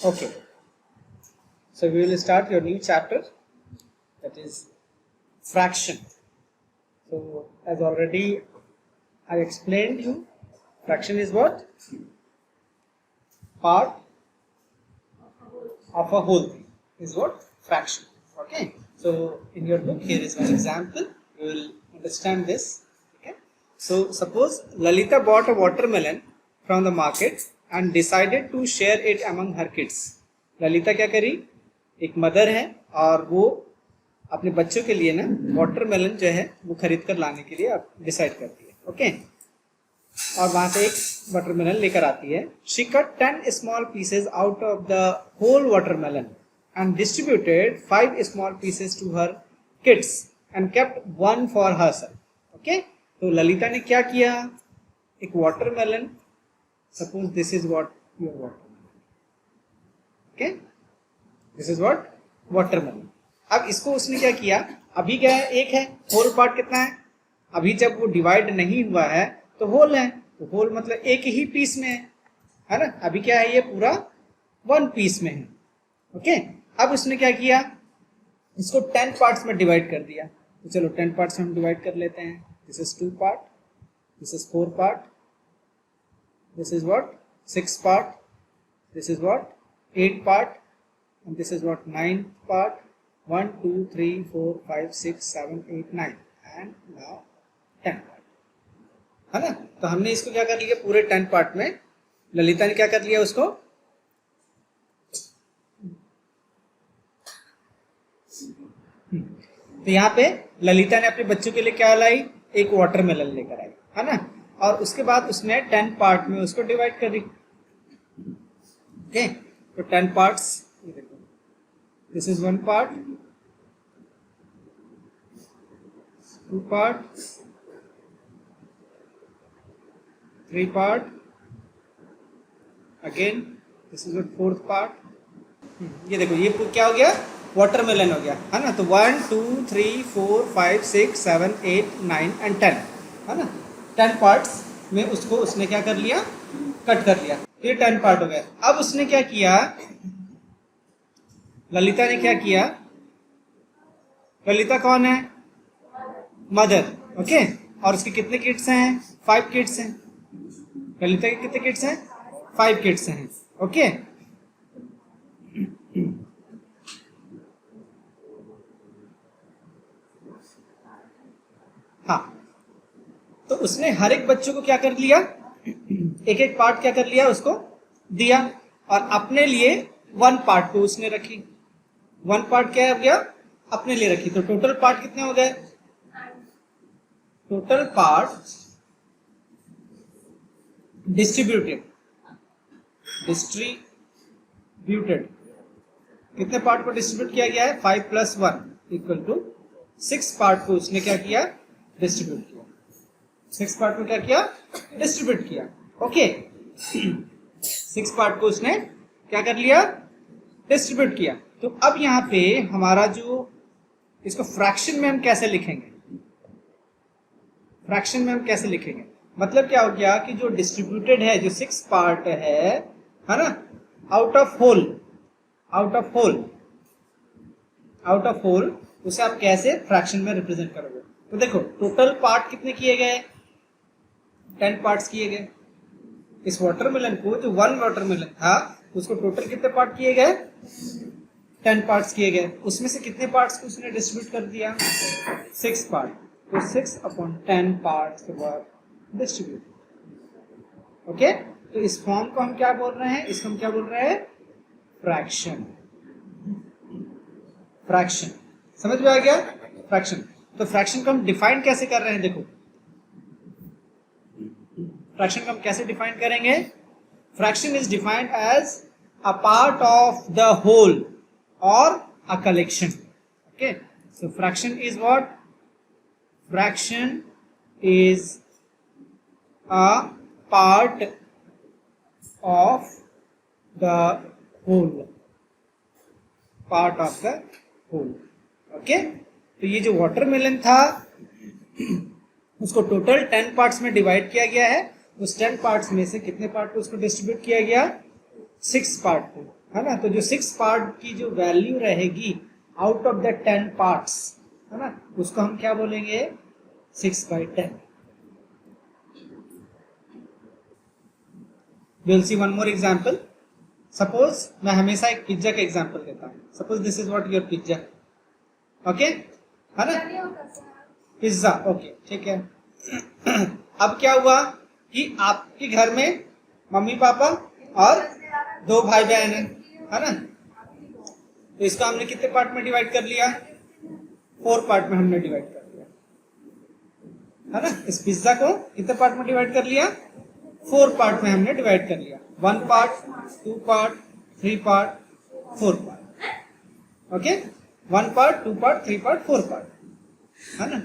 Okay, so we will start your new chapter, that is fraction. So as already I explained you, fraction is what? Part of a whole thing is what? Fraction. Okay, so in your book here is one example, you will understand this. Okay, so suppose Lalita bought a watermelon from the market and decided to share it among her kids. Lalita क्या करी, एक mother है और वो अपने बच्चों के लिए ना वाटरमेलन जो है वो खरीद कर लाने के लिए डिसाइड करती है. ओके, और वहां से एक वाटरमेलन लेकर आती है. She cut 10 small pieces out of the whole watermelon and distributed 5 small pieces to her kids and kept one for herself. Okay, तो ललिता ने क्या किया, एक watermelon, suppose this is what your watermelon. Okay, this is what watermelon. अब इसको उसने क्या किया, अभी क्या है, एक है, होल पार्ट कितना है, अभी जब वो डिवाइड नहीं हुआ है तो होल है, तो होल मतलब एक ही पीस में है ना. अभी क्या है, ये पूरा 1 पीस में है. ओके, अब उसने क्या किया, इसको 10 पार्ट्स में डिवाइड कर दिया. तो चलो 10 पार्ट्स में हम डिवाइड कर लेते हैं. This is 2 part, this is 4 part, this is what 6 part, this is what 8 part, and this is what 9 part. 1 2 3 4 5 6 7 8 9 and now 10 part है ना. तो हमने इसको क्या कर लिया, पूरे 10 पार्ट में ललिता ने क्या कर लिया उसको, तो यहाँ पे ललिता ने अपने बच्चों के लिए क्या लाई, एक वाटरमेलन लेकर आई है ना, और उसके बाद उसने 10 पार्ट में उसको डिवाइड कर दी. ओके, तो 10 parts, this is 1 part, 2 part, 3 part, again this is 4th part. ये देखो, ये क्या हो गया, वाटरमेलन हो गया है ना. तो 1 2 3 4 5 6 7 8 9 एंड 10 है ना. 10 पार्ट्स में उसको उसने क्या कर लिया, कट कर लिया. ये 10 पार्ट हो गए. अब उसने क्या किया, ललिता ने क्या किया, ललिता कौन है, मदर. ओके, और उसके कितने किड्स हैं, 5 किड्स हैं. ललिता के कितने किड्स हैं, 5 किड्स हैं. ओके, हाँ, तो उसने हर एक बच्चों को क्या कर लिया, एक एक पार्ट क्या कर लिया उसको दिया, और अपने लिए 1 पार्ट को उसने रखी. 1 पार्ट क्या हो गया, अपने लिए रखी. तो टोटल पार्ट कितने हो गए, टोटल पार्ट डिस्ट्रीब्यूटेड कितने पार्ट को डिस्ट्रीब्यूट किया गया है, 5 + 1 = 6 पार्ट को उसने क्या किया, डिस्ट्रीब्यूट किया. 6 पार्ट को क्या किया, डिस्ट्रीब्यूट किया. ओके, 6 पार्ट को उसने क्या कर लिया, डिस्ट्रीब्यूट किया. तो अब यहाँ पे हमारा जो, इसको फ्रैक्शन में हम कैसे लिखेंगे, फ्रैक्शन में हम कैसे लिखेंगे, मतलब क्या हो गया कि जो डिस्ट्रीब्यूटेड है, जो 6 पार्ट है ना, आउट ऑफ होल उसे आप कैसे फ्रैक्शन में रिप्रेजेंट करोगे. तो देखो, टोटल पार्ट कितने किए गए, 10 पार्ट्स किए गए. इस वाटरमेलन को, जो 1 वाटरमेलन था, उसको टोटल कितने पार्ट किए गए, 10 पार्ट्स किए गए. उसमें से कितने पार्ट्स को उसने डिस्ट्रीब्यूट कर दिया, 6 पार्ट. तो 6/10 पार्ट्स के बाद डिस्ट्रीब्यूट. ओके, तो इस फॉर्म को हम क्या बोल रहे हैं, इसको हम क्या बोल रहे हैं, फ्रैक्शन. फ्रैक्शन समझ में आ गया, फ्रैक्शन. तो फ्रैक्शन को हम डिफाइन कैसे कर रहे हैं, देखो फ्रैक्शन को हम कैसे डिफाइन करेंगे. Fraction is defined as a part of the whole और a collection. Okay, so fraction is what, fraction is a part of the whole, part of the whole. Okay, तो ये जो वाटरमेलन था उसको टोटल 10 पार्ट्स में divide किया गया है. उस 10 पार्ट्स में से कितने पार्ट को उसको डिस्ट्रीब्यूट किया गया, 6 पार्ट को है ना। तो जो 6 पार्ट की जो वैल्यू रहेगी आउट ऑफ द 10 पार्ट्स, है ना, उसको हम क्या बोलेंगे, 6/10। Will see one more example. Suppose मैं हमेशा एक पिज्जा का एग्जाम्पल देता हूँ। Suppose this is what your pizza, okay, है ना, पिज्जा, ओके, ठीक है। अब क्या हुआ कि आपके घर में मम्मी पापा और 2 भाई बहन है ना। तो इसको हमने कितने पार्ट में डिवाइड कर लिया, 4 पार्ट में हमने डिवाइड कर लिया, है ना। इस पिज्जा को कितने पार्ट में डिवाइड कर लिया, 4 पार्ट में हमने डिवाइड कर लिया। 1 part, 2 part, 3 part, 4 part, okay. 1 part, 2 part, 3 part, 4 part, है ना।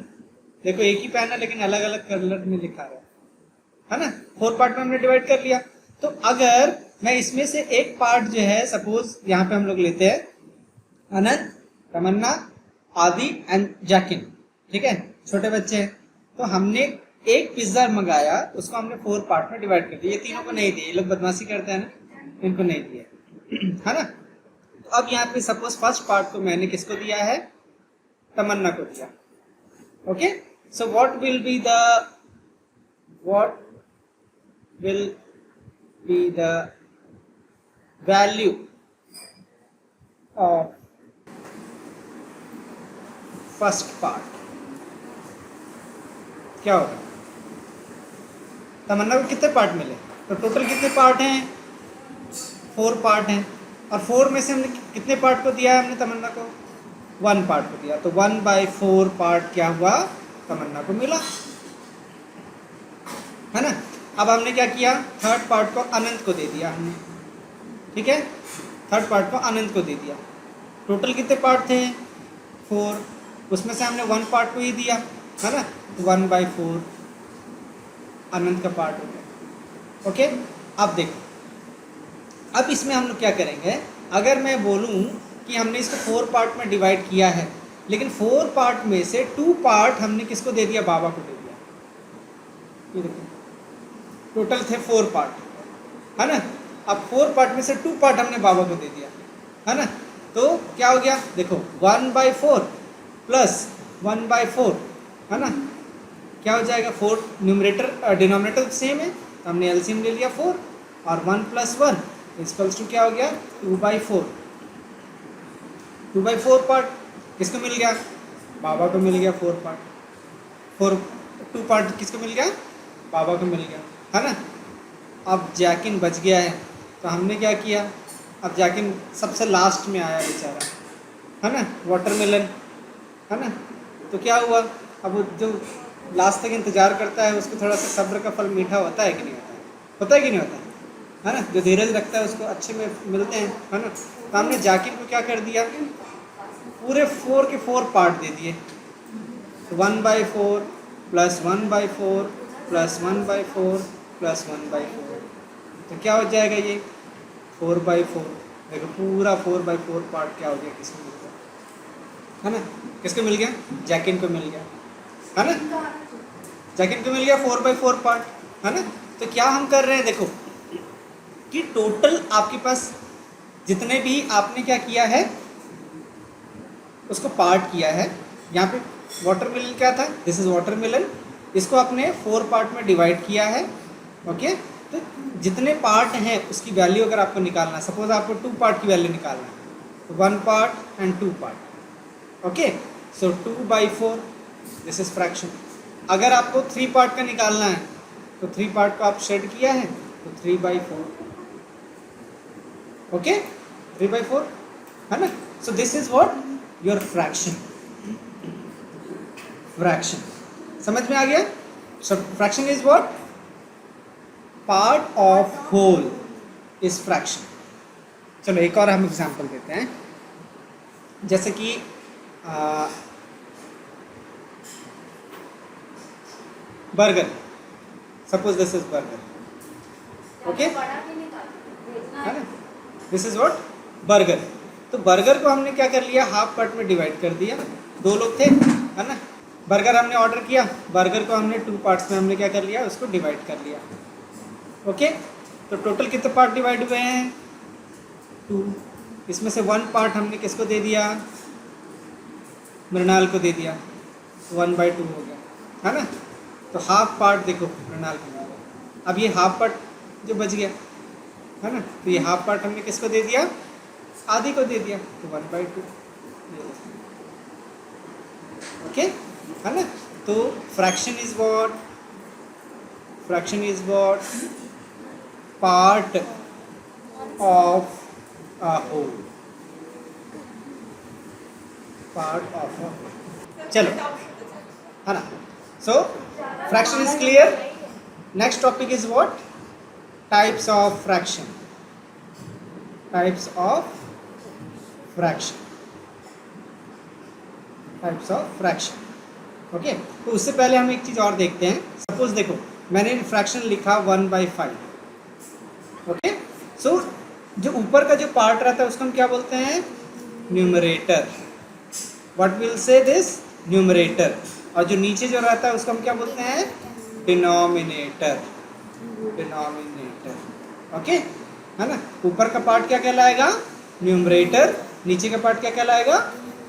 देखो एक ही पेन है लेकिन अलग अलग कलर में लिखा है ना। 4 पार्ट में हमने डिवाइड कर लिया। तो अगर मैं इसमें से एक पार्ट जो है, सपोज यहाँ पे हम लोग लेते हैं अनंत, तमन्ना, आदि एंड जैकिन, ठीक है, छोटे बच्चे हैं। तो हमने एक पिज्जा मंगाया, उसको हमने 4 पार्ट में डिवाइड कर दिया। ये तीनों को नहीं दिए, ये लोग बदमाशी करते हैं ना, इनको नहीं दिए, है ना। तो अब यहाँ पे सपोज फर्स्ट पार्ट को मैंने किसको दिया है, तमन्ना को दिया, okay. So what will be the value of first part, क्या होगा, तमन्ना को कितने पार्ट मिले, तो टोटल कितने पार्ट हैं, 4 पार्ट हैं। और 4 में से हमने कितने पार्ट को दिया है, हमने तमन्ना को 1 पार्ट को दिया। तो 1/4 पार्ट क्या हुआ, तमन्ना को मिला, है ना। अब हमने क्या किया, थर्ड पार्ट को अनंत को दे दिया हमने, ठीक है, थर्ड पार्ट को अनंत को दे दिया। टोटल कितने पार्ट थे, 4, उसमें से हमने 1 पार्ट को ही दिया, है ना। 1/4 अनंत का पार्ट हो गया, ओके। अब देखो, अब इसमें हम लोग क्या करेंगे, अगर मैं बोलूं कि हमने इसको 4 पार्ट में डिवाइड किया है, लेकिन 4 पार्ट में से 2 पार्ट हमने किसको दे दिया, बाबा को दे दिया। ये देखो टोटल थे 4 पार्ट, है ना। अब 4 पार्ट में से 2 पार्ट हमने बाबा को दे दिया, है ना। तो क्या हो गया, देखो 1/4 प्लस 1/4, है ना, क्या हो जाएगा, 4 न्यूमरेटर डिनोमिनेटर सेम है, तो हमने एलसीएम ले लिया 4, और 1 + 1 इक्वल्स टू क्या हो गया, 2/4। 2/4 पार्ट किसको मिल गया, बाबा को मिल गया 4 पार्ट। 2 पार्ट किसको मिल गया, बाबा को मिल गया, है ना। अब जैकिन बच गया है, तो हमने क्या किया, अब जैकिन सबसे लास्ट में आया बेचारा, है ना, वाटरमेलन, है ना। तो क्या हुआ, अब वो जो लास्ट तक इंतजार करता है उसको थोड़ा सा सब्र का फल मीठा होता है कि नहीं होता है, होता है कि नहीं होता है ना। जो धीरज रखता है उसको अच्छे में मिलते हैं, है ना। तो हमने जैकिन को क्या कर दिया, पूरे 4 के 4 पार्ट दे दिए। 1/4 प्लस 1/4 प्लस 1/4 प्लस 1/4, तो क्या हो जाएगा ये 4/4। देखो पूरा 4/4 पार्ट क्या हो गया, किसको मिल गया, है ना, किसको मिल गया, जैकिन को मिल गया, है ना। जैकिन को मिल गया 4/4 पार्ट, है ना। तो क्या हम कर रहे हैं, देखो कि टोटल आपके पास जितने भी आपने क्या किया है, उसको पार्ट किया है। यहाँ पे वाटरमेलन क्या था, दिस इज वाटरमेलन, इसको आपने 4 पार्ट में डिवाइड किया है, ओके। तो जितने पार्ट हैं उसकी वैल्यू अगर आपको निकालना है, सपोज आपको 2 पार्ट की वैल्यू निकालना है, तो 1 part and 2 part, okay. So 2/4 this is fraction. अगर आपको 3 पार्ट का निकालना है, तो 3 पार्ट को आप शेड किया है, तो 3/4, ओके, 3/4, है ना। So this is what your fraction, fraction समझ में आ गया। So fraction is what, part of whole is fraction. चलो एक और हम एग्जांपल देते हैं, जैसे कि burger, suppose this is burger, okay, है ना, दिस इज व्हाट बर्गर। तो बर्गर को हमने क्या कर लिया, हाफ पार्ट में डिवाइड कर दिया। 2 लोग थे, है ना, बर्गर हमने ऑर्डर किया, बर्गर को हमने 2 पार्ट्स में हमने क्या कर लिया, उसको डिवाइड कर लिया, ओके। तो टोटल कितने पार्ट डिवाइड हुए हैं, 2। इसमें से 1 पार्ट हमने किसको दे दिया, मृणाल को दे दिया, 1/2 हो गया, है ना। तो हाफ पार्ट देखो मृणाल को मिल गया। अब ये हाफ पार्ट जो बच गया, है ना, तो ये हाफ पार्ट हमने किसको दे दिया, आधी को दे दिया, तो 1/2। ओके, है ना। तो fraction is what, fraction is what, part of a whole, part of a whole. चलो, है ना। So fraction is clear. Next topic is what, types of fraction, types of fraction, types of fraction. Okay, तो उससे पहले हम एक चीज़ और देखते हैं। सपोज देखो मैंने फ्रैक्शन लिखा 1/5। ओके, सो जो ऊपर का जो पार्ट रहता है उसको हम क्या बोलते हैं, numerator. What will say this, numerator. और जो नीचे जो रहता है उसको हम क्या बोलते हैं, डिनोमिनेटर, डिनोमिनेटर। ओके, है ना। ऊपर का पार्ट क्या कहलाएगा, न्यूमरेटर, नीचे का पार्ट क्या कहलाएगा,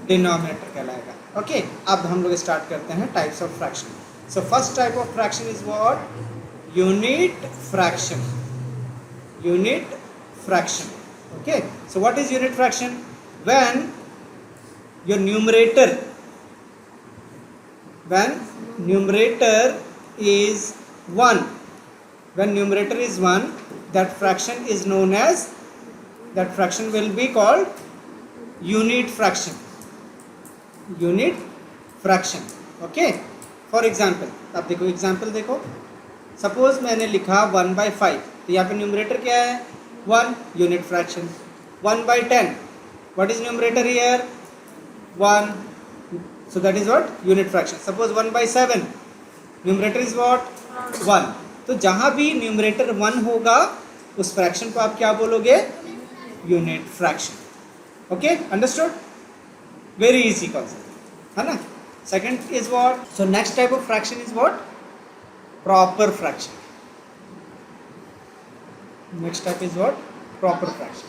डिनोमिनेटर कहलाएगा। ओके, अब हम लोग स्टार्ट करते हैं types of fraction. So first type of fraction is what, unit fraction, unit fraction. Okay, so what is unit fraction? When your numerator, when numerator is 1, when numerator is 1, that fraction is known as, that fraction will be called unit fraction, unit fraction. Okay, for example, अब देखो example देखो, suppose मैंने लिखा 1/5, तो यहाँ पे numerator क्या है, 1, unit fraction. 1/10, what is numerator here, 1, so that is what, unit fraction. Suppose 1/7, numerator is what, 1. तो जहाँ भी न्यूमरेटर 1 होगा उस फ्रैक्शन को आप क्या बोलोगे, unit fraction. Okay, understood, very easy concept, है ना। Second is what, so next type of fraction is what, proper fraction. Next type is what, proper fraction.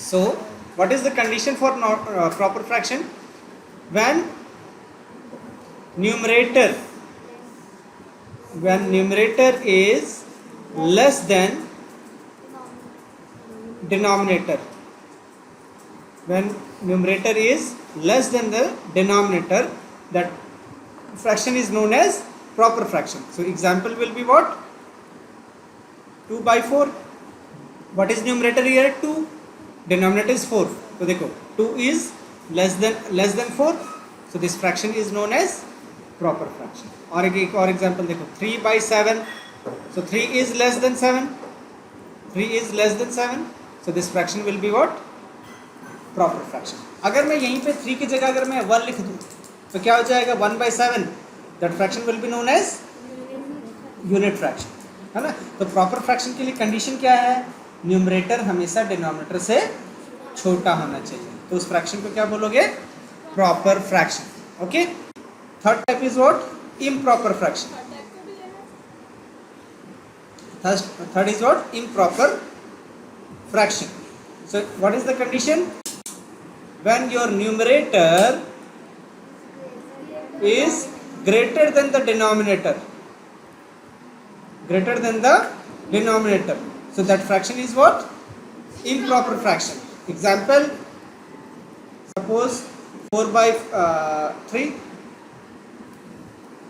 So what is the condition for proper fraction? When numerator, when numerator is less than denominator, when numerator is less than the denominator, that fraction is known as proper fraction. So example will be what, 2/4. What is numerator here, 2, denominator is 4. तो देखो 2 is less than 4, so this fraction is known as proper fraction. और एक और example देखो, 3/7, so 3 is less than 7, 3 is less than 7, so this fraction will be what, proper fraction. अगर मैं यहीं पे 3 की जगह अगर मैं 1 लिख दूँ तो क्या हो जाएगा, 1/7, that fraction will be known as unit fraction, है ना। तो प्रॉपर फ्रैक्शन के लिए कंडीशन क्या है, न्यूमरेटर हमेशा डिनोमिनेटर से छोटा होना चाहिए, तो उस फ्रैक्शन को क्या बोलोगे, proper fraction. Okay, third type is what, improper fraction. Third is what, improper fraction. So what is the condition? When your numerator is greater than the denominator, greater than the denominator, so that fraction is what? Improper fraction. Example, suppose 4/3,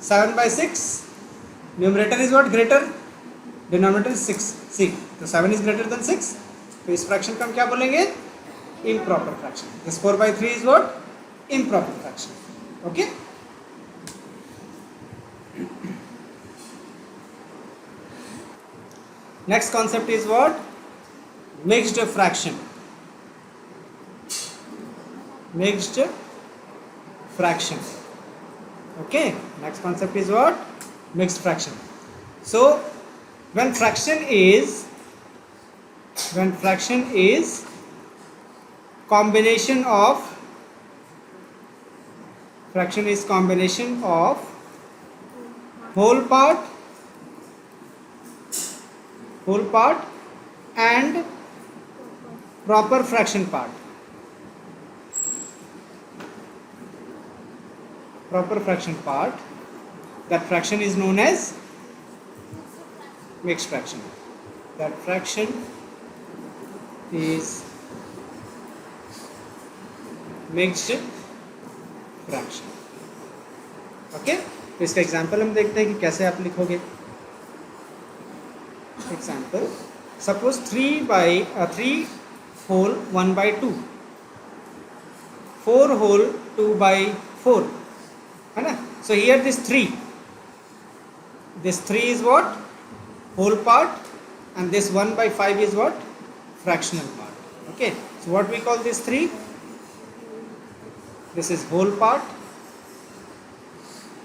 7/6, numerator is what? Greater, denominator is 6. See, तो 7 is greater than 6, तो इस fraction को हम क्या बोलेंगे? Improper fraction. This 4/3 is what? Improper fraction. Okay? Next concept is what? Mixed fraction. Mixed fraction. Okay? Next concept is what? Mixed fraction. So, when fraction is combination of whole part and proper fraction part. Proper fraction part. That fraction is known as mixed fraction. That fraction is mixed fraction. Okay, तो इसका example हम देखते हैं कि कैसे आप लिखोगे. Example, suppose 3 whole 1/2, 4 whole 2/4, है ना. So here this 3 is what? Whole part, and this 1/5 is what? Fractional part. Okay, so what we call this 3? This is whole part,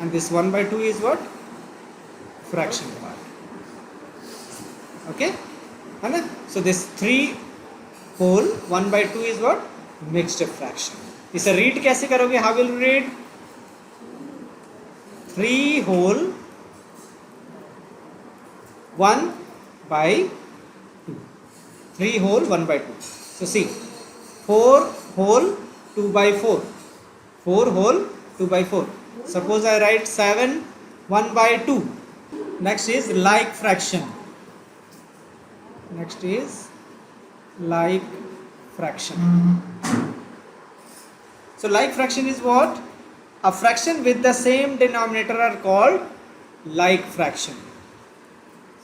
and this 1/2 is what? Fraction part. Okay, है ना. So this 3 whole 1/2 is what? Mixed fraction. इसे read कैसे करोगे? How will you read? 3 whole 1/2. 3 whole 1/2. So see, 4 whole 2/4. 4 whole 2/4. Suppose I write 7 1/2. Next is like fraction. Next is like fraction. So like fraction is what? A fraction with the same denominator are called like fraction.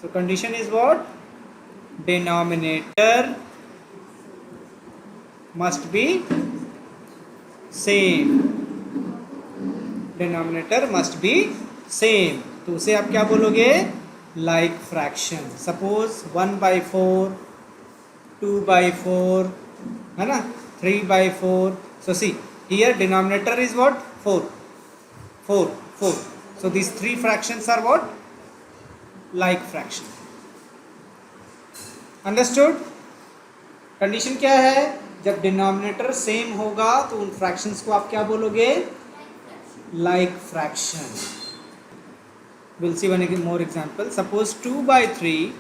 So condition is what? Denominator must be same. Denominator must be same. तो उसे आप क्या बोलोगे? Like fraction. Suppose 1/4, 2/4, है ना, 3/4. So see, here denominator is what? 4. 4. So these 3 fractions are what? Like fraction. Understood? Condition क्या है? जब डिनोमिनेटर सेम होगा तो उन फ्रैक्शंस को आप क्या बोलोगे? Like fraction. We'll see one more example. Suppose 2/3,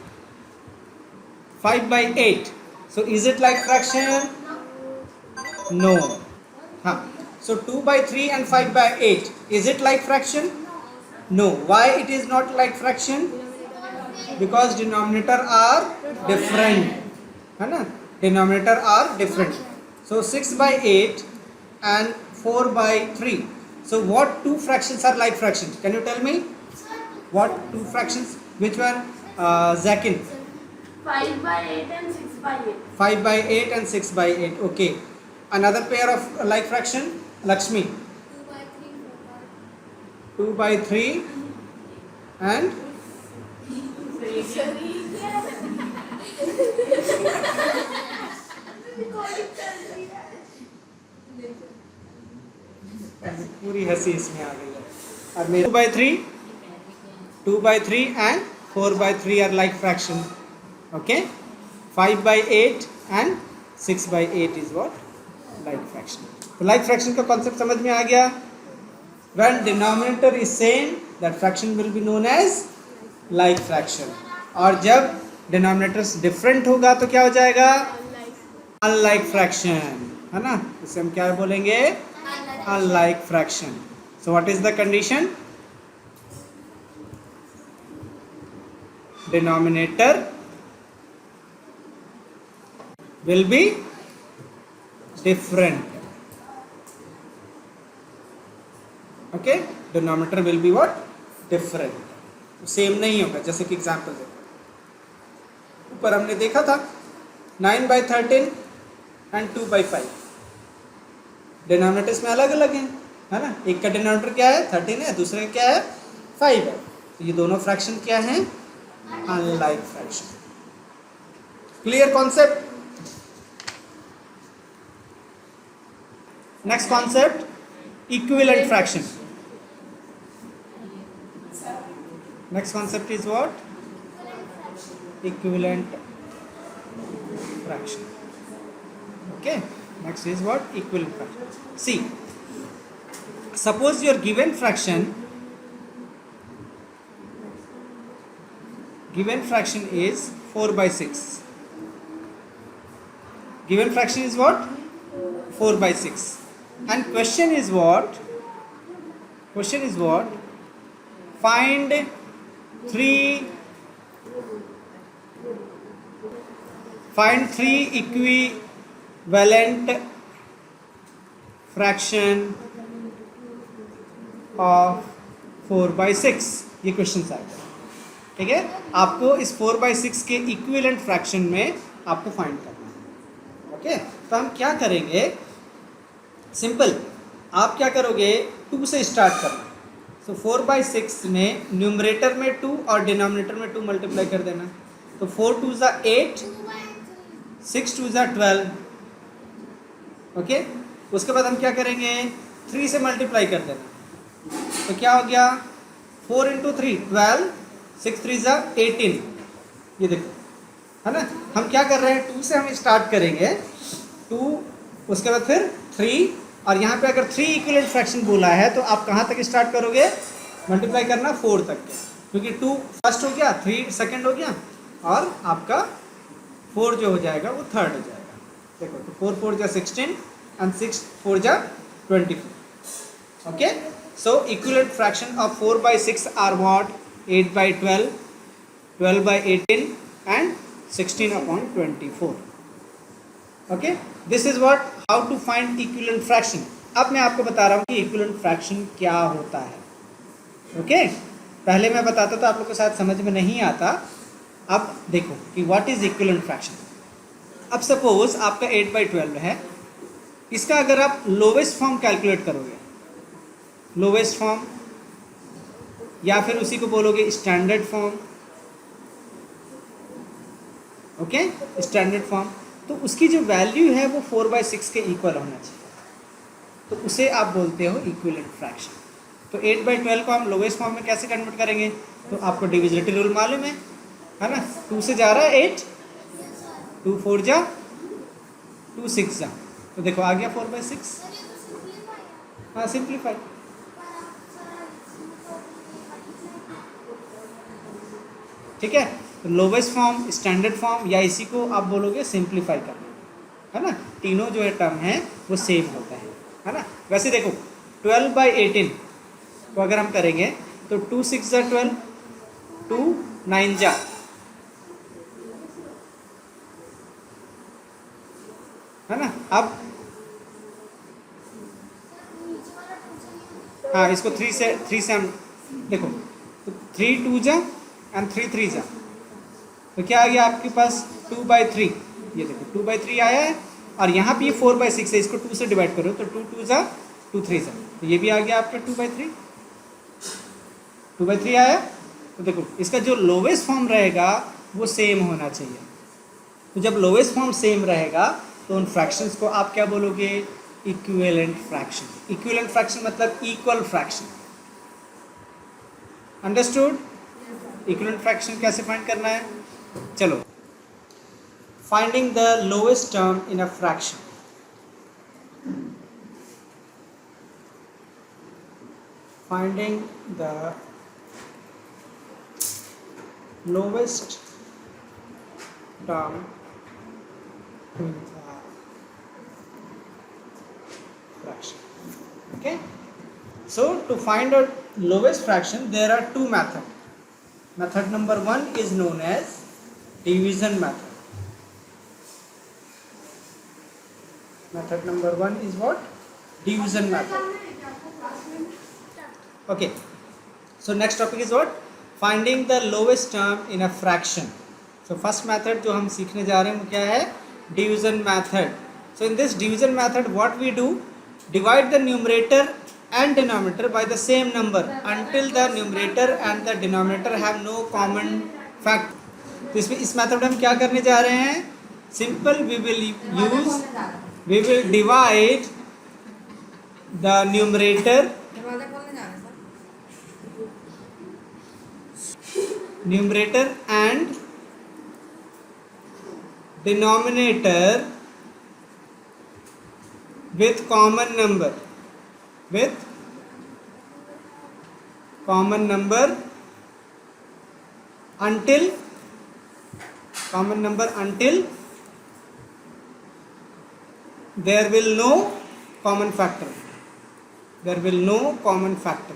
5/8. So is it like fraction? No. So 2/3 and 5/8. Is it like fraction? No. Why it is not like fraction? Because denominator are different. है ना? Denominator are different. So 6/8 and 4/3. So what two fractions are like fractions? Can you tell me? What two fractions? Which one? Zakin. 5/8 and 6/8. 5/8 and 6/8. Okay. Another pair of like fraction. Lakshmi. 2/3 and पूरी हंसी इसमें आ गई है. और मेरे 2/3 and 4/3 are like fraction. Okay, 5/8 and 6/8 is what? Like fraction. तो like fraction का concept समझ में आ गया. When denominator is same, that fraction will be known as like fraction. और जब denominators different होगा तो क्या हो जाएगा? Unlike fraction, है ना. इसे हम क्या बोलेंगे? Unlike fraction. So what is the condition? Denominator will be different. Okay, denominator will be what? Different. Same नहीं होगा. जैसे कि एग्जाम्पल देखो, ऊपर हमने देखा था 9/13 and 2/5. डिनोमिनेटर्स में अलग अलग हैं, है ना. एक का डिनोमिनेटर क्या है? 13 है, दूसरे का क्या है? 5 है. तो ये दोनों फ्रैक्शन क्या हैं? Unlike fraction. Clear concept? Next concept, equivalent fraction. Next concept is what? Equivalent fraction. Okay, next is what? Equivalent fraction. See, suppose your given fraction is 4/6. given fraction is what? 4 by 6. And question is what? Find 3 equivalent fraction of 4 by 6. ये question आएगा, ठीक है। आपको इस 4 by 6 के equivalent fraction में आपको find करना है। ओके, तो हम क्या करेंगे, सिंपल, आप क्या करोगे, 2 से स्टार्ट करना। सो 4 by 6 में न्यूमरेटर में 2 और डिनोमिनेटर में 2 मल्टीप्लाई कर देना। तो 4 2 ज़ा 8, 6 2 ज़ा 12। ओके, उसके बाद हम क्या करेंगे, 3 से मल्टीप्लाई कर देना। तो क्या हो गया, 4 इंटू 3 12, 6 3 ज़ा 18। ये देखो, है ना। हम क्या कर रहे हैं, 2 से हम स्टार्ट करेंगे, 2, उसके बाद फिर 3, और यहाँ पे अगर 3 इक्विवेलेंट फ्रैक्शन बोला है तो आप कहाँ तक स्टार्ट करोगे, मल्टीप्लाई करना 4 तक के, क्योंकि 2 फर्स्ट हो गया, 3 सेकंड हो गया, और आपका 4 जो हो जाएगा वो थर्ड हो जाएगा। देखो, तो 4 4 जा 16 and 6 4 जा 24। Okay, so equivalent fraction of 4 by 6 are what? 8 by 12, 12 by 18 and 16 upon 24। okay, this is what how to find equivalent fraction। अब मैं आपको बता रहा हूँ कि equivalent fraction क्या होता है। ओके, पहले मैं बताता तो आप लोग को शायद समझ में नहीं आता। अब देखो कि what is equivalent fraction। अब सपोज आपका 8 by 12 है, इसका अगर आप लोवेस्ट फॉर्म कैलकुलेट करोगे, लोवेस्ट फॉर्म या फिर उसी को बोलोगे standard form, okay, standard form, तो उसकी जो वैल्यू है वो 4 by 6 के इक्वल होना चाहिए, तो उसे आप बोलते हो इक्विवेलेंट फ्रैक्शन। तो 8 by 12 को हम लोवेस्ट फॉर्म में कैसे कन्वर्ट करेंगे, तो आपको डिविजिबिलिटी रूल मालूम है ना। 2 से जा रहा है 8, 2 4 जा 2 6 जा, तो देखो आ गया 4 by 6। हाँ, सिंप्लीफाई, ठीक है। तो लोवेस्ट फॉर्म, स्टैंडर्ड फॉर्म, या इसी को आप बोलोगे सिंप्लीफाई करना, है ना। तीनों जो है टर्म है वो सेम होता है ना। वैसे देखो 12 by 18 को अगर हम करेंगे तो 2 6 जा 12, 2 9 जा, है ना। अब हाँ, इसको 3 से हम देखो, तो 3 2 जा एंड 3 3 जा, तो क्या आ गया आपके पास 2 by 3। ये देखो 2 by 3 आया है, और यहाँ पे ये 4 by 6 है, इसको 2 से डिवाइड करो तो 2 2 जा 2 3 जा, तो ये भी आ गया आपका 2 by 3। 2 by 3 आया, तो देखो इसका जो लोवेस्ट फॉर्म रहेगा वो सेम होना चाहिए। तो जब लोवेस्ट फॉर्म सेम रहेगा तो उन फ्रैक्शंस को आप क्या बोलोगे, इक्विवेलेंट फ्रैक्शन। इक्विवेलेंट फ्रैक्शन मतलब equal fraction. Understood. Equivalent fraction कैसे फाइंड करना है, चलो। Finding the lowest term in a fraction. Finding the lowest term in the fraction। Okay, so to find out lowest fraction there are two methods. Method number 1 is known as division method। Method number 1 is what? Division method। Okay, so next topic is what? Finding the lowest term in a fraction। So first method जो हम सीखने जा रहे हैं वो क्या है, division method। So in this division method what we do, divide the numerator and denominator by the same number until the numerator and the denominator have no common factor। तो इसमें इस मेथड में हम क्या करने जा रहे हैं, simple, we will divide the numerator and denominator with common number until there will no common factor. There will no common factor.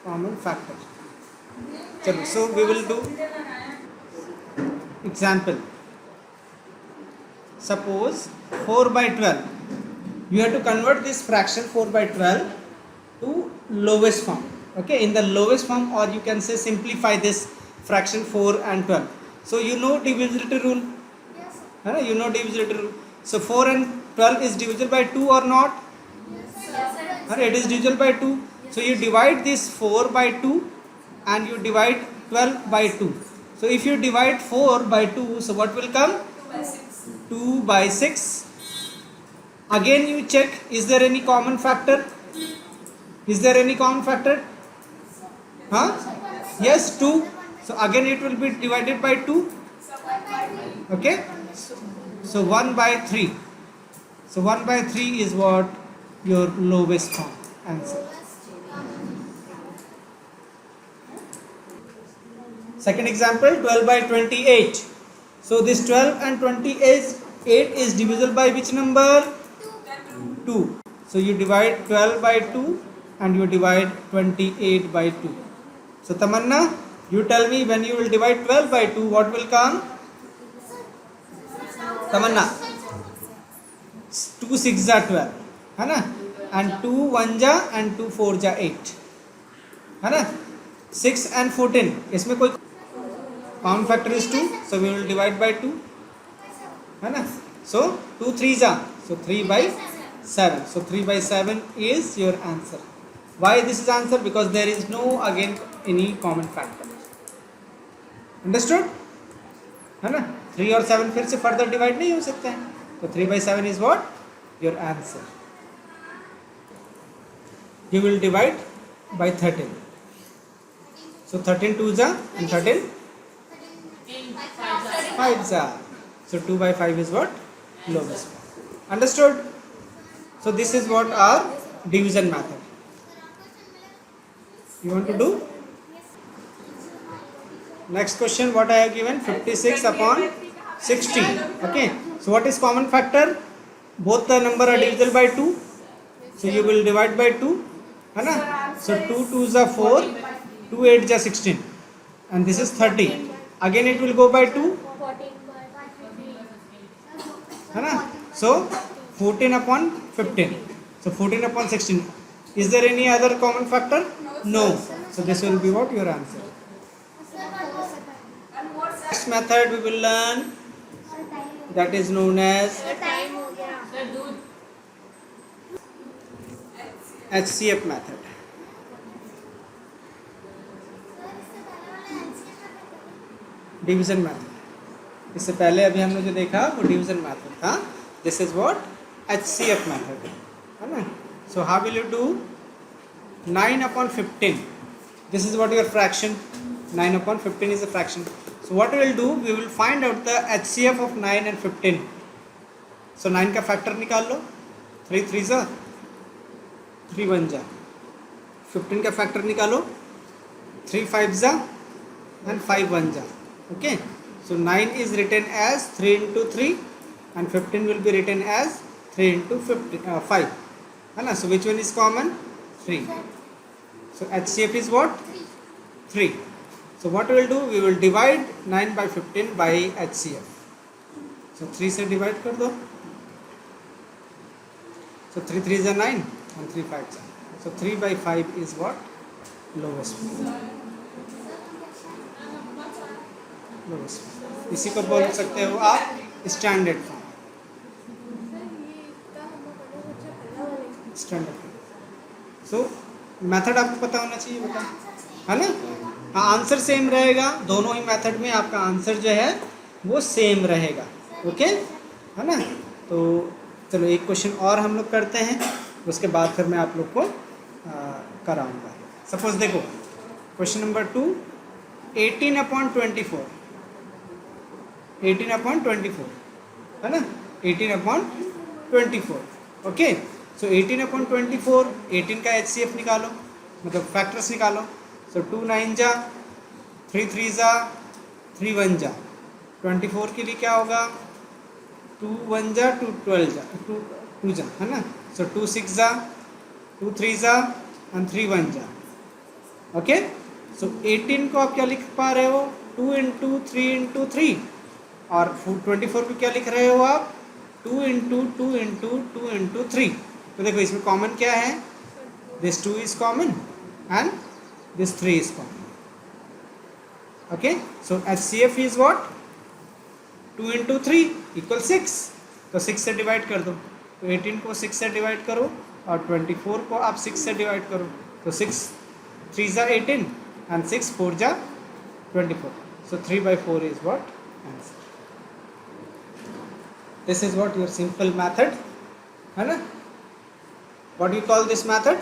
Common factor. चलो, so we will do example. Suppose 4 by 12. You have to convert this fraction 4 by 12 to lowest form. Okay, in the lowest form, or you can say simplify this fraction 4 and 12. So you know divisibility rule. Yes. You know divisibility rule. So 4 and 12 is divisible by 2 or not? Yes. It is divisible by 2. So you divide this 4 by 2 and you divide 12 by 2. So if you divide 4 by 2, so what will come? 2 by 6. Again you check, is there any common factor? Is there any common factor? Yes, 2. So again it will be divided by 2. Okay. So 1 by 3. So 1 by 3 is what? Your lowest form answer. Second example, 12 by 28. So this 12 and 28 is divisible by which number? 2. So you divide 12 by 2 and you divide 28 by 2. So Tamanna, you tell me, when you will divide 12 by 2, what will come? Tamanna, 2 6 ja 12, है ना? And 2 1 ja and 2 4 ja 8, है ना? 6 and 14, इसमें कोई common factor is 2, so we will divide by 2, है ना? So 2 3 ja, so 3 by 7. So 3 by 7 is your answer. Why this is answer? Because there is no again any common factor. Understood? है ना? 3 और 7 फिर से further divide नहीं हो सकते हैं. So 3 by 7 is what? Your answer. You will divide by 13. So 13 2 ja and 13 5 ja. So 2 by 5 is what? Lowest. Understood? So this is what our division method. You want to do? Next question, what I have given? 56 upon 60. Okay. So what is common factor? Both the number are divisible by 2. So you will divide by 2. है ना? So 2 2s are 4, 2 8s are 16. And this is 30. Again it will go by 2. है ना? So 14 upon 15. So 14 upon 16. Is there any other common factor? No. So this will be what? Your answer. Next method we will learn, that is known as HCF method. Division method. इससे पहले अभी हमने जो देखा वो division method था. This is what? HCF method, है ना? So how will you do? 9 upon 15. This is what your fraction. 9 upon 15 is a fraction. So what we will do? We will find out the HCF of 9 and 15. So 9 का factor निकाल लो. 3 3 जा, 3 1 जा. 15 का factor निकालो. 3 5 जा and 5 1 जा. Okay. So 9 is written as 3 into 3 and 15 will be written as 3 into 5. So which one is common? 3. So HCF is what? 3. So what we will do? We will divide 9 by 15 by HCF. So 3 से divide कर दो. So 3 3 is 9 and 3 5 is. So 3 by 5 is what? Lowest. Lowest. इसी को बोल सकते हो आप standard form. Standard form. सो method आपको पता होना चाहिए, बेटा, है ना? हाँ, आंसर सेम रहेगा. दोनों ही मेथड में आपका आंसर जो है वो सेम रहेगा. ओके, है ना? तो चलो एक क्वेश्चन और हम लोग करते हैं, उसके बाद फिर मैं आप लोग को कराऊंगा. सपोज देखो क्वेश्चन नंबर 2, 18 upon 24. 18 upon 24, है ना? 18 upon 24. ओके. सो 18 upon 24, 18 का HCF निकालो, मतलब फैक्टर्स निकालो. सो 2 9 जा, 3 3 जा, 3 1 जा. 24 के लिए क्या होगा? 2 1 जा 2 12 जा 2 2 जा है ना. So 2 6 जा 2 3 जा and 3 1 जा. ओके. सो 18 को आप क्या लिख पा रहे हो 2 इंटू 3 इंटू 3 और 24 को क्या लिख रहे हो आप 2 इंटू 2 इंटू 2 इंटू 3. तो देखो इसमें कॉमन क्या है this 2 is common and this 3 is common. Okay. So HCF is what 2 into 3 equal 6. तो 6 से डिवाइड कर दो. तो 18 को 6 से डिवाइड करो और 24 को आप 6 से डिवाइड करो. तो 6 3 जा 18 and 6 4 ja 24. So 3/4 is what answer. This is what your simple method है ना. What do you call this method?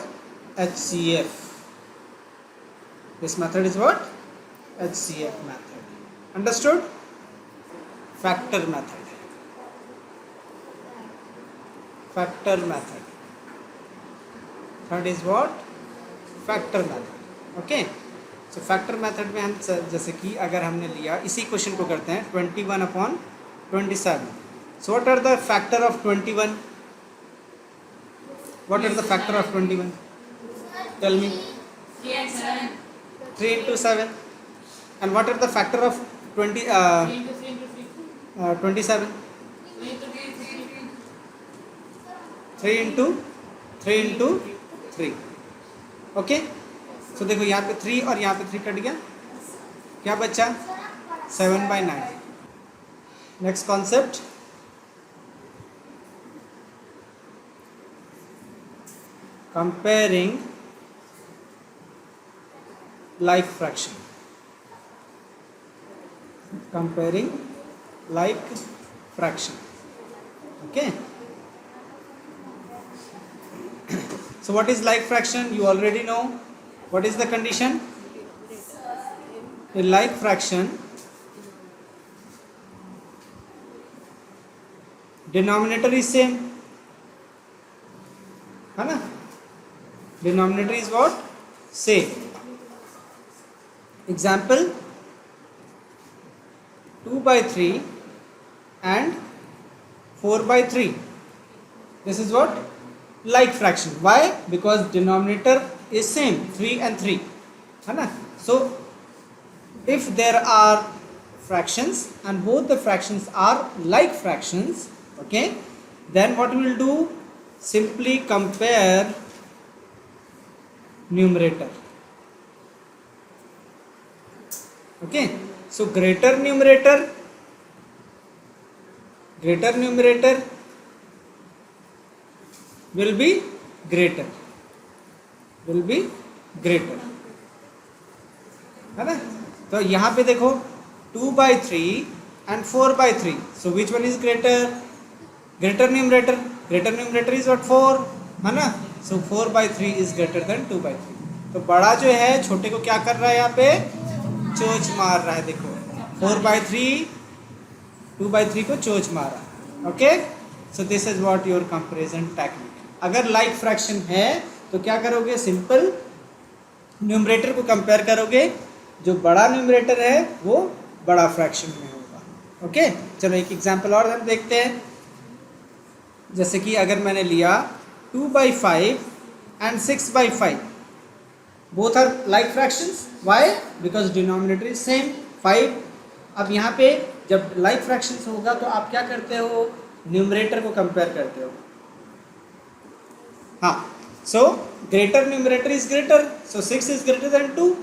HCF. This method is what HCF method. Understood? Factor method. Factor method. Third is what factor method. Okay. So factor method में हम जैसे कि अगर हमने लिया इसी क्वेश्चन को करते हैं 21/27. So what are the factor of 21? What are the factor of 21? Tell me. 3 into 7. And what are the factor of 27? 3 into 3. Okay. सो देखो यहाँ पे 3 और यहाँ पे 3 कट गया. क्या बचा 7/9. Next concept comparing like fraction. Comparing like fraction. Okay. So what is like fraction? You already know. What is the condition? A like fraction denominator is same. है ना. Denominator is what? Same. Example 2/3 and 4/3. This is what like fraction. Why? Because denominator is same 3 and 3 है ना. So if there are fractions and both the fractions are like fractions, okay, then what we will do, simply compare numerator. Okay, so greater numerator will be greater है ना. तो यहाँ पे देखो 2/3 and 4/3. So which one is greater? Greater numerator is what 4 है ना. So 4/3 is greater than 2/3. तो बड़ा जो है छोटे को क्या कर रहा है यहाँ पे चोच मार रहा है. देखो 4/3 2/3 को चोच मारा. Okay. So this is what your comparison technique. अगर लाइक फ्रैक्शन है तो क्या करोगे, सिंपल न्यूमरेटर को कंपेयर करोगे. जो बड़ा न्यूमरेटर है वो बड़ा फ्रैक्शन में होगा. ओके. चलो एक एग्जांपल और हम देखते हैं. जैसे कि अगर मैंने लिया 2/5 and 6/5. Both are like fractions. Why? Because denominator is same 5. अब यहाँ पे जब लाइक फ्रैक्शंस होगा तो आप क्या करते हो, न्यूमरेटर को कंपेयर करते हो. हाँ. So greater numerator is greater. So 6 is greater than 2.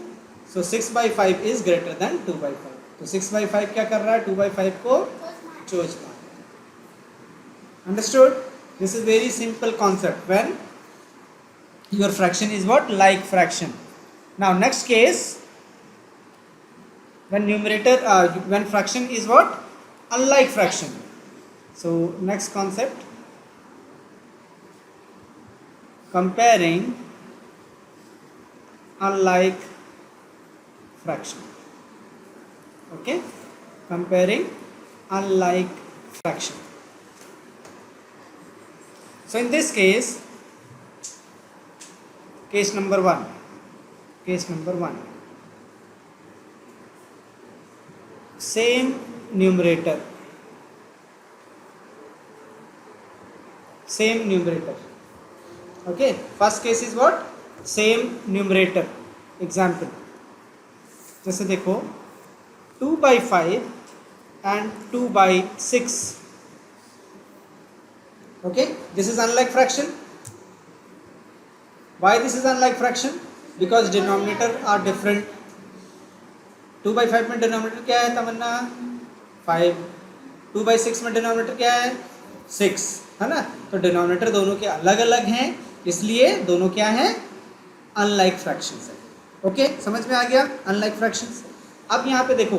So 6/5 is greater than 2/5. तो 6/5 क्या कर रहा है, 2/5 को चोच मार. Understood? This is very simple concept when your fraction is what, like fraction. Now next case, when numerator when fraction is what, unlike fraction. So next concept, comparing unlike fraction. Okay, comparing unlike fraction. So in this case, case number 1, same numerator same numerator. Okay, first case is what? Same numerator. Example, जैसे देखो 2/5 and 2/6. Okay, this is unlike fraction. Why this is unlike fraction? Because denominator are different. 2/5 में denominator क्या है तमन्ना? 5. 2/6 में denominator क्या है? 6, है ना? तो डिनोमिनेटर दोनों के अलग अलग हैं, इसलिए दोनों क्या हैं? अनलाइक फ्रैक्शंस है. ओके, समझ में आ गया? Unlike fractions. अब यहाँ पे देखो,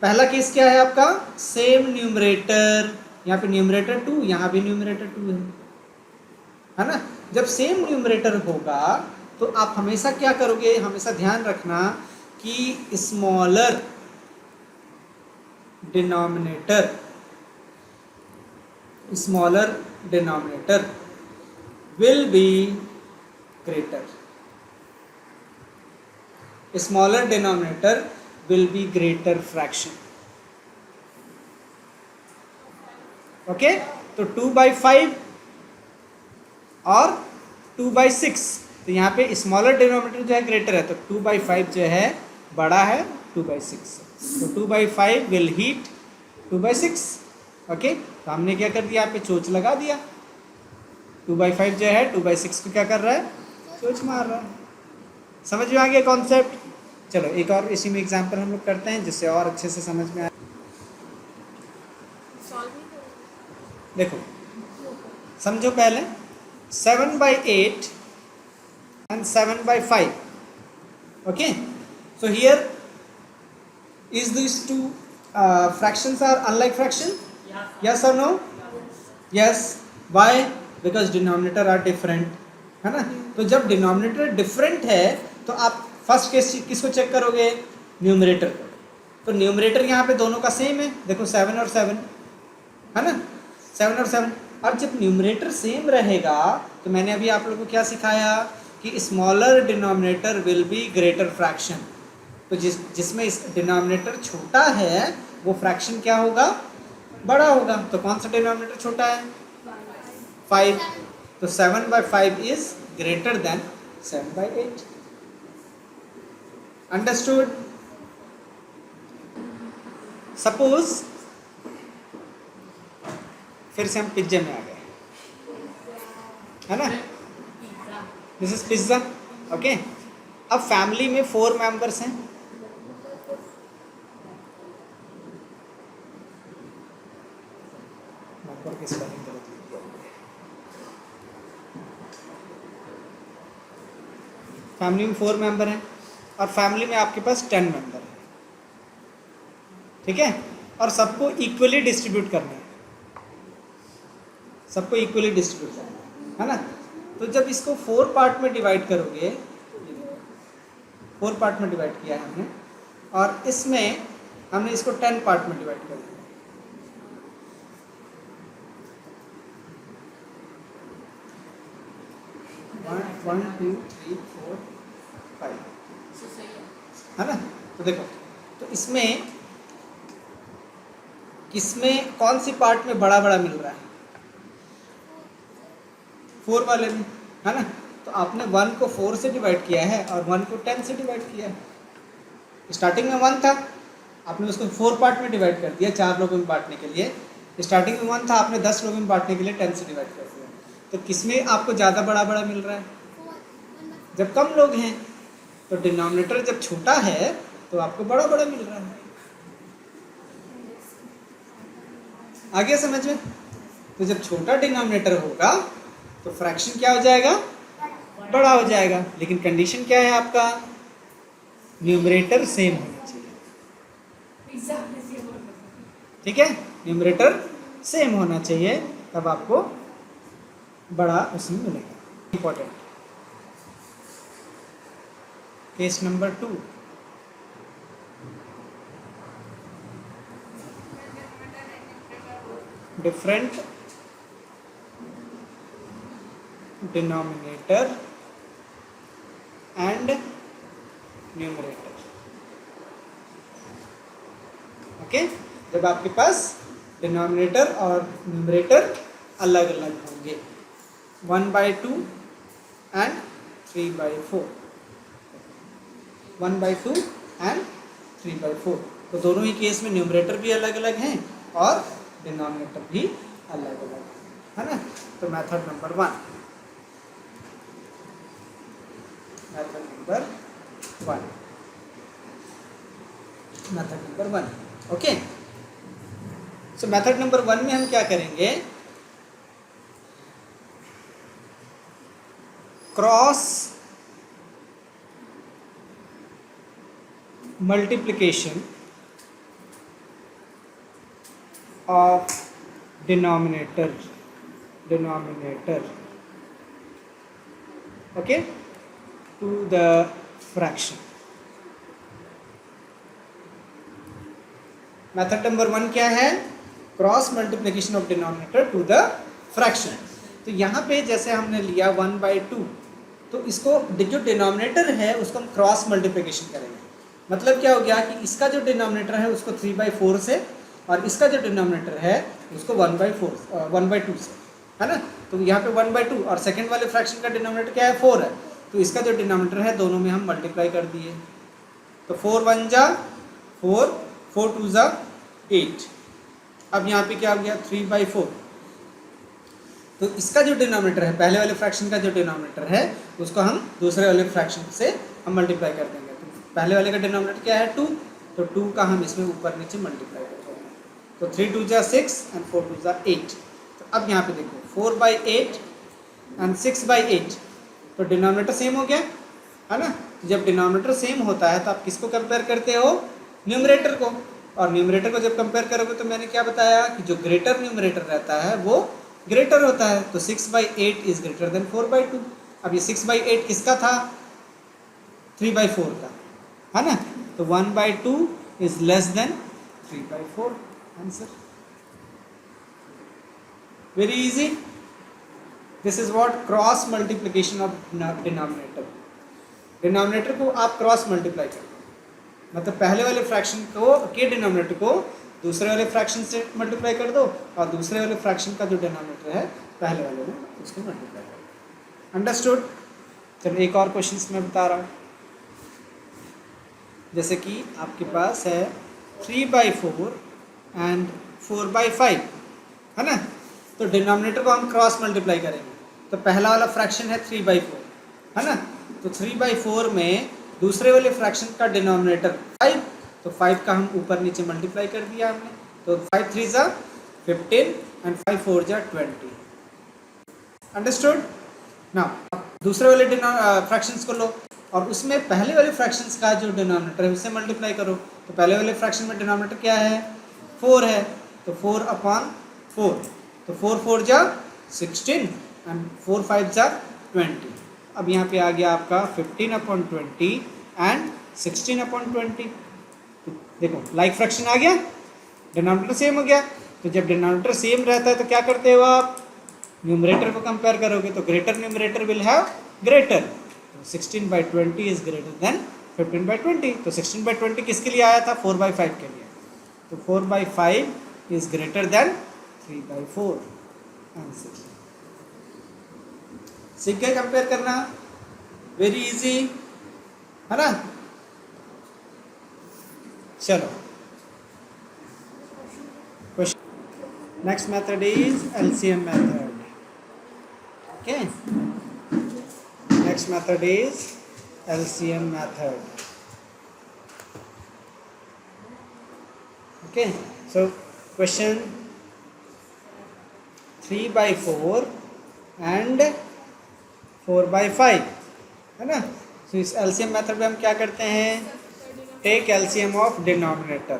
पहला केस क्या है आपका? Same numerator. यहाँ पे न्यूमरेटर 2, यहाँ भी न्यूमरेटर 2 है ना? जब सेम न्यूमरेटर होगा तो आप हमेशा क्या करोगे? हमेशा ध्यान रखना कि smaller denominator will be greater. Smaller denominator will be greater fraction. Okay, तो 2/5 और 2/6, तो यहाँ पे स्मॉलर डिनोमिनेटर जो है ग्रेटर है, तो 2/5 जो है बड़ा है 2/6. तो 2/5 विल हीट 2/6. ओके, तो हमने क्या कर दिया? यहाँ पे चोच लगा दिया. 2/5 जो है 2/6 को क्या कर रहा है? चोच मार रहा है. समझ में आ गया कॉन्सेप्ट? चलो एक और इसी में एग्जांपल हम लोग करते हैं जिससे और अच्छे से समझ में आए. देखो, समझो पहले 7/8 and 7/5. Okay, so here is these two fractions are unlike fraction? Yes or no? Yes. Why? Because denominator are different, है ना? तो जब डिनोमिनेटर डिफरेंट है तो आप फर्स्ट केस किसको चेक करोगे? न्यूमरेटर को. तो न्यूमरेटर यहाँ पे दोनों का सेम है. देखो 7 और 7, है ना? 7 और 7. और जब न्यूमरेटर सेम रहेगा तो मैंने अभी आप लोगों को क्या सिखाया कि smaller denominator will be greater fraction. तो जिसमें इस डिनोमिनेटर छोटा है वो फ्रैक्शन क्या होगा? बड़ा होगा. तो कौन सा डिनोमिनेटर छोटा है? 5. तो 7/5 is greater than 7/8. Understood? Suppose फिर से हम पिज्जा में आ गए, है ना? This is pizza. ओके, अब फैमिली में 4 मेंबर्स हैं. नंबर की स्पेलिंग गलत लिख दिया. फैमिली में 4 मेंबर हैं और फैमिली में आपके पास 10 मेंबर हैं. ठीक है, और सबको इक्वली डिस्ट्रीब्यूट करना है. सबको इक्वली डिस्ट्रीब्यूट करना है ना? तो जब इसको 4 पार्ट में डिवाइड करोगे, 4 पार्ट में डिवाइड किया है हमने, और इसमें हमने इसको 10 पार्ट में डिवाइड कर दिया. 1 2 3 4 5, है ना? तो देखो, तो इसमें किसमें कौन सी पार्ट में बड़ा बड़ा मिल रहा है? 4 वाले में, है ना? तो आपने 1 को 4 से डिवाइड किया है और 1 को 10 से डिवाइड किया है. स्टार्टिंग में 1 था, आपने उसको 4 पार्ट में डिवाइड कर दिया 4 लोगों में बांटने के लिए. स्टार्टिंग में 1 था, आपने 10 लोगों में बांटने के लिए 10 से डिवाइड कर दिया. तो किसमें आपको ज़्यादा बड़ा बड़ा मिल रहा है? जब कम लोग हैं. तो डिनोमिनेटर जब छोटा है तो आपको बड़ा बड़ा मिल रहा है. आ गया समझ में? तो जब छोटा डिनोमिनेटर होगा तो फ्रैक्शन क्या हो जाएगा? बड़ा हो जाएगा. लेकिन कंडीशन क्या है आपका? न्यूमरेटर सेम होना चाहिए. ठीक है, न्यूमरेटर सेम होना चाहिए, तब आपको बड़ा उसमें मिलेगा. Important. Case number 2. Different denominator and numerator. Okay, जब आपके पास डिनोमिनेटर और न्यूमरेटर अलग अलग होंगे. 1/2 and 3/4, 1/2 and 3/4। तो दोनों ही केस में न्यूमरेटर भी अलग अलग हैं और डिनोमिनेटर भी अलग अलग है ना। तो method number 1, okay. So method number 1 में हम क्या करेंगे, cross multiplication of denominator, okay, to the fraction। Method number 1 क्या है, cross multiplication of denominator to the fraction. तो यहाँ पे जैसे हमने लिया 1/2, तो इसको जो डिनोमिनेटर है उसको हम क्रॉस मल्टीप्लिकेशन करेंगे। मतलब क्या हो गया कि इसका जो डिनोमिनेटर है उसको 3/4 से और इसका जो डिनोमिनेटर है उसको 1/2 से, है ना। तो यहाँ पे 1/2 और सेकंड वाले फ्रैक्शन का डिनोमिनेटर क्या है, 4 है। तो इसका जो डिनोमिनेटर है दोनों में हम मल्टीप्लाई कर दिए। तो 4 1 जा 4, 4 2 जा 8। अब यहाँ पे क्या हो गया 3/4। तो इसका जो डिनोमिनेटर है, पहले वाले फ्रैक्शन का जो डिनोमिनेटर है उसको हम दूसरे वाले फ्रैक्शन से हम मल्टीप्लाई कर देंगे। तो पहले वाले का डिनोमिनेटर क्या है 2, तो 2 का हम इसमें ऊपर नीचे मल्टीप्लाई कर देंगे। तो 3 2 जा 6 एंड 4 2 जा 8। तो अब यहाँ पे देखो 4/8 एंड 6/8, तो डिनोमिनेटर सेम हो गया, है ना। तो जब डिनोमिनेटर सेम होता है तो आप किसको कंपेयर करते हो, न्यूमरेटर को। और न्यूमरेटर को जब कंपेयर करोगे तो मैंने क्या बताया कि जो ग्रेटर न्यूमरेटर रहता है वो ग्रेटर होता है। तो 6/8 इज ग्रेटर देन 4/2। अब ये 6/8 किसका था, 3/4 का, है ना। तो 1/2 is less than 3/4, answer. Very easy. This is what cross multiplication of denominator. Denominator को आप क्रॉस मल्टीप्लाई करते हो, मतलब पहले वाले फ्रैक्शन को के डिनोमिनेटर को दूसरे वाले फ्रैक्शन से मल्टीप्लाई कर दो और दूसरे वाले फ्रैक्शन का जो डिनोमिनेटर है पहले वाले में उसको मल्टीप्लाई कर दो। अंडरस्टूड। चलो एक और क्वेश्चन मैं बता रहा हूँ। जैसे कि आपके पास है 3/4 एंड 4/5, है ना। तो डिनोमिनेटर को हम क्रॉस मल्टीप्लाई करेंगे। तो पहला वाला फ्रैक्शन है 3/4, है ना। तो 3/4 में दूसरे वाले फ्रैक्शन का डिनोमिनेटर 5, तो 5 का हम ऊपर नीचे मल्टीप्लाई कर दिया हमने। तो 5 3 जा 15 एंड 5 4 जा 20। अंडरस्टूड। नाउ दूसरे वाले फ्रैक्शंस को लो और उसमें पहले वाले फ्रैक्शंस का जो डिनोमिनेटर है उससे मल्टीप्लाई करो। तो पहले वाले फ्रैक्शन में डिनोमिनेटर क्या है, 4 है। तो 4/4, तो 4 4 जा 16 एंड 4 5 जा 20। अब यहाँ पे आ गया आपका 15/20 एंड 16/20। तो देखो लाइक फ्रैक्शन आ गया, डिनोमिनेटर सेम हो गया। तो जब डिनोमिनेटर सेम रहता है तो क्या करते हो आप, न्यूमरेटर को कंपेयर करोगे तो greater numerator will have greater. तो 16/20 इज ग्रेटर देन 15/20। तो 16/20 किसके लिए आया था, 4/5 के लिए। तो 4/5 इज ग्रेटर देन 3/4, आंसर। सीख गए कंपेयर करना, वेरी इजी, है ना। चलो question next method is LCM method. Okay, next method is LCM method. Okay, so question 3/4 and 4/5, है ना। तो इस एलसीएम मेथड में हम क्या करते हैं, take LCM of denominator,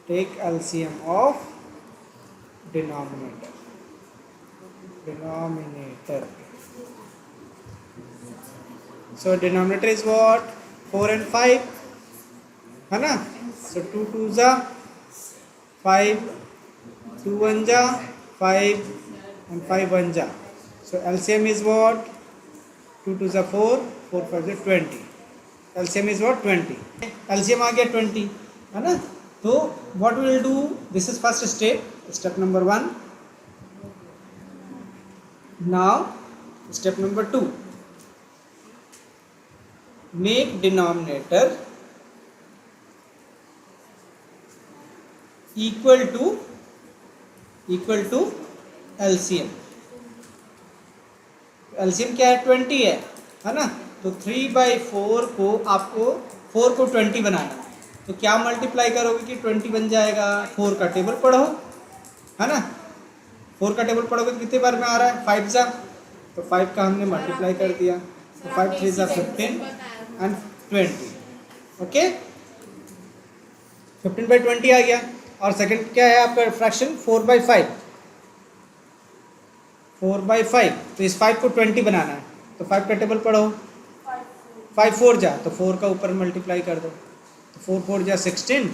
take LCM of denominator, denominator. So denominator is what, 4 and 5, है ना। सो 2 2 जा 5, 2 1 जा 5 and 5 1 जा। So LCM is what, 2 2 जा 4, 4 5 जा 20। LCM is what, 20। LCM आ गया 20, है ना। तो what we will do, this is first step, step number 1। Now Step number 2. Make denominator equal to LCM. LCM क्या है? 20 है ना? तो 3/4 को आपको 4 को 20 बनाना है, तो क्या मल्टीप्लाई करोगे कि 20 बन जाएगा? 4 का टेबल पढ़ो, है ना? 4 का टेबल पढ़ोगे तो कितने बार में आ रहा है? 5 जा, तो 5 का हमने मल्टीप्लाई कर दिया, तो 5 3 जा 15 एंड 20. ओके, 15/20 आ गया. और सेकंड क्या है आपका फ्रैक्शन? 4/5. 4/5, तो इस 5 को 20 बनाना है, तो 5 का टेबल पढ़ो. 5 4 जा, तो 4 का ऊपर मल्टीप्लाई कर दो, तो 4 4 जा 16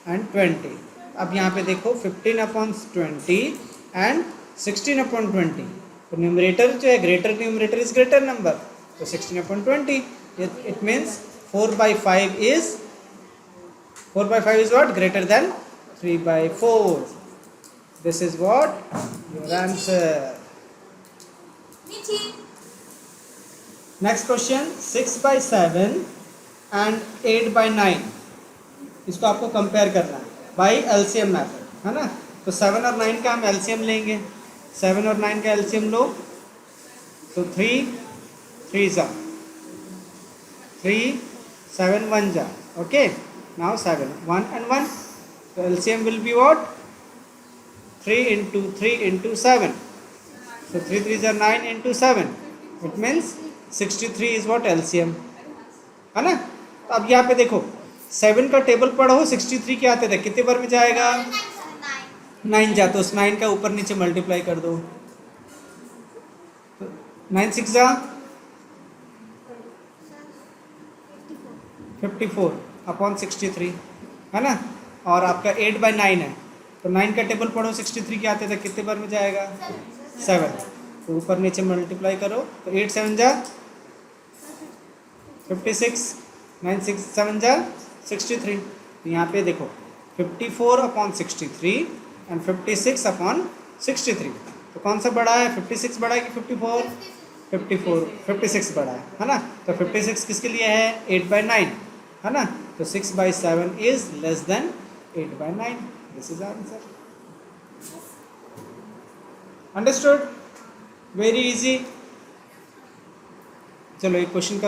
एंड 20. अब यहाँ पे देखो 15/20 एंड 16/20, तो न्यूमरेटर जो है greater numerator is greater number, तो 16/20. It means 4/5 is what? Greater than 3/4. This is what your answer. Next question, 6/7 and 8/9. इसको आपको कंपेयर करना है बाई LCM मेथड, है ना? तो 7 और 9 का हम LCM लेंगे. 7 और 9 का LCM लो, तो 3 3 जा 3 7 1 जा. Okay, now 7 1 and 1, so LCM will be what? 3 into 3 into 7, so 3 3s are 9 into 7, it means 63 is what? LCM, है ना? तो अब यहाँ पे देखो 7 का टेबल पढ़ो, 63 के आते थे, कितने बार में जाएगा? 9 जा, तो उस 9 का ऊपर नीचे मल्टीप्लाई कर दो, 9 6 जा 54/63, है ना? और आपका 8/9 है, तो 9 का टेबल पढ़ो, 63 के आते थे, कितने बार में जाएगा? 7, तो ऊपर नीचे मल्टीप्लाई करो, तो 8 7 जा 56, 9 6 7 जा 63. तो यहाँ पे देखो 54/63 एंड 56/63, तो कौन सा बड़ा है? 56 बड़ा है कि 54? 56 बड़ा है ना? तो 56 किसके लिए है? 8/9, है ना? तो 6/7 is less than 8/9. This is answer. Understood? Very easy. चलो एक क्वेश्चन कर